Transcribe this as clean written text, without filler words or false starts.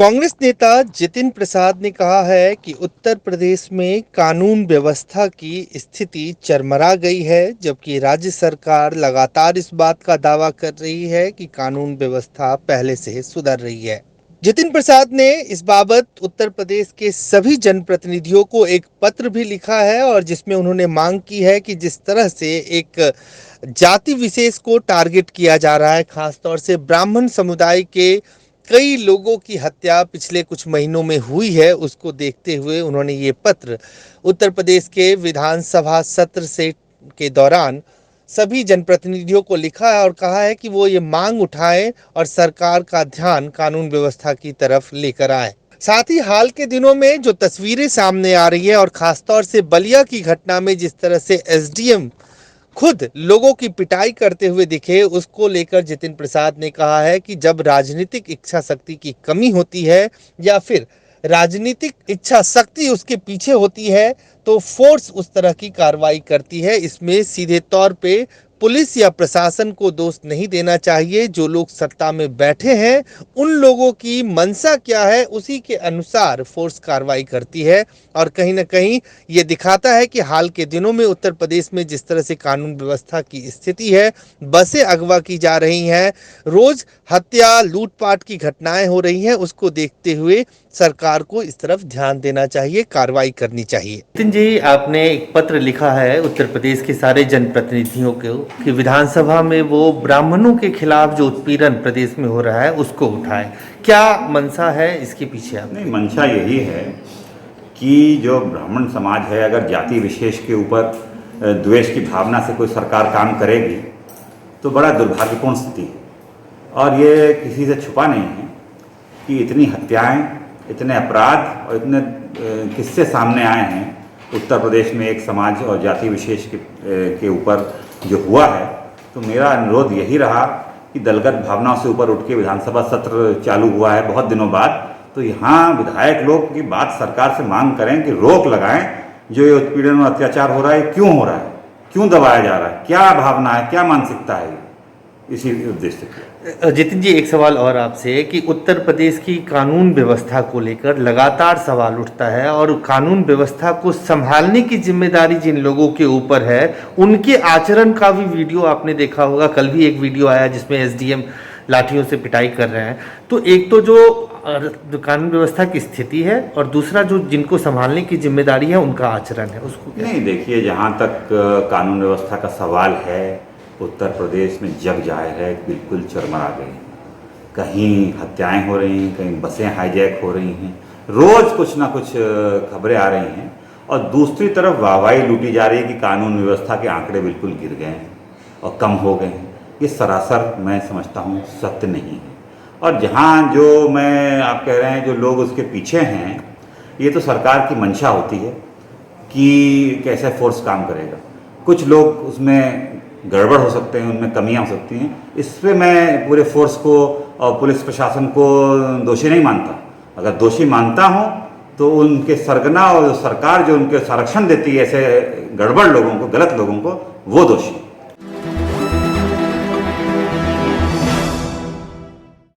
कांग्रेस नेता जितिन प्रसाद ने कहा है कि उत्तर प्रदेश में कानून व्यवस्था की स्थिति चरमरा गई है, जबकि राज्य सरकार लगातार इस बात का दावा कर रही है कि कानून व्यवस्था पहले से सुधर रही है। जितिन प्रसाद ने इस बाबत उत्तर प्रदेश के सभी जनप्रतिनिधियों को एक पत्र भी लिखा है और जिसमें उन्होंने मांग की है कि जिस तरह से एक जाति विशेष को टारगेट किया जा रहा है, खासतौर से ब्राह्मण समुदाय के कई लोगों की हत्या पिछले कुछ महीनों में हुई है, उसको देखते हुए उन्होंने ये पत्र उत्तर प्रदेश के विधानसभा सत्र से के दौरान सभी जनप्रतिनिधियों को लिखा है और कहा है कि वो ये मांग उठाएं और सरकार का ध्यान कानून व्यवस्था की तरफ लेकर आए। साथ ही हाल के दिनों में जो तस्वीरें सामने आ रही है और खासतौर से बलिया की घटना में जिस तरह से एसडीएम खुद लोगों की पिटाई करते हुए दिखे, उसको लेकर जितिन प्रसाद ने कहा है कि जब राजनीतिक इच्छा शक्ति की कमी होती है या फिर राजनीतिक इच्छा शक्ति उसके पीछे होती है तो फोर्स उस तरह की कार्रवाई करती है। इसमें सीधे तौर पे पुलिस या प्रशासन को दोष नहीं देना चाहिए। जो लोग सत्ता में बैठे हैं उन लोगों की मंशा क्या है उसी के अनुसार फोर्स कार्रवाई करती है और कहीं ना कहीं ये दिखाता है कि हाल के दिनों में उत्तर प्रदेश में जिस तरह से कानून व्यवस्था की स्थिति है, बसें अगवा की जा रही हैं, रोज हत्या लूटपाट की घटनाएं हो रही हैं, उसको देखते हुए सरकार को इस तरफ ध्यान देना चाहिए, कार्रवाई करनी चाहिए। नितिन जी, आपने एक पत्र लिखा है उत्तर प्रदेश के सारे जनप्रतिनिधियों को कि विधानसभा में वो ब्राह्मणों के खिलाफ जो उत्पीड़न प्रदेश में हो रहा है उसको उठाए। क्या मंशा है इसके पीछे? आप नहीं, मंशा यही है कि जो ब्राह्मण समाज है, अगर जाति विशेष के ऊपर द्वेष की भावना से कोई सरकार काम करेगी तो बड़ा दुर्भाग्यपूर्ण स्थिति है। और ये किसी से छुपा नहीं है कि इतनी हत्याएं, इतने अपराध और इतने किस्से सामने आए हैं उत्तर प्रदेश में एक समाज और जाति विशेष के ऊपर जो हुआ है। तो मेरा अनुरोध यही रहा कि दलगत भावनाओं से ऊपर उठ के विधानसभा सत्र चालू हुआ है बहुत दिनों बाद, तो यहाँ विधायक लोग की बात सरकार से मांग करें कि रोक लगाएं जो ये उत्पीड़न और अत्याचार हो रहा है, क्यों हो रहा है, क्यों दबाया जा रहा है, क्या भावना है, क्या मानसिकता है, इसी उद्देश्य से। जितिन जी, एक सवाल और आपसे कि उत्तर प्रदेश की कानून व्यवस्था को लेकर लगातार सवाल उठता है और कानून व्यवस्था को संभालने की जिम्मेदारी जिन लोगों के ऊपर है उनके आचरण का भी वीडियो आपने देखा होगा। कल भी एक वीडियो आया जिसमें एसडीएम लाठियों से पिटाई कर रहे हैं। तो एक तो जो कानून व्यवस्था की स्थिति है और दूसरा जो जिनको संभालने की जिम्मेदारी है उनका आचरण है, उसको नहीं, देखिए, जहाँ तक कानून व्यवस्था का सवाल है उत्तर प्रदेश में जग जाहिर है बिल्कुल चरमरा गए। कहीं हत्याएं हो रही हैं, कहीं बसें हाईजैक हो रही हैं, रोज़ कुछ ना कुछ खबरें आ रही हैं और दूसरी तरफ वाहवाही लूटी जा रही है कि कानून व्यवस्था के आंकड़े बिल्कुल गिर गए हैं और कम हो गए हैं। ये सरासर मैं समझता हूँ सत्य नहीं है। और जहाँ जो मैं आप कह रहे हैं जो लोग उसके पीछे हैं, ये तो सरकार की मंशा होती है कि कैसे फोर्स काम करेगा। कुछ लोग उसमें गड़बड़ हो सकते हैं, उनमें कमियां हो सकती हैं। इस पर मैं पूरे फोर्स को और पुलिस प्रशासन को दोषी नहीं मानता। अगर दोषी मानता हूं तो उनके सरगना और सरकार जो उनके संरक्षण देती है ऐसे गड़बड़ लोगों को, गलत लोगों को, वो दोषी।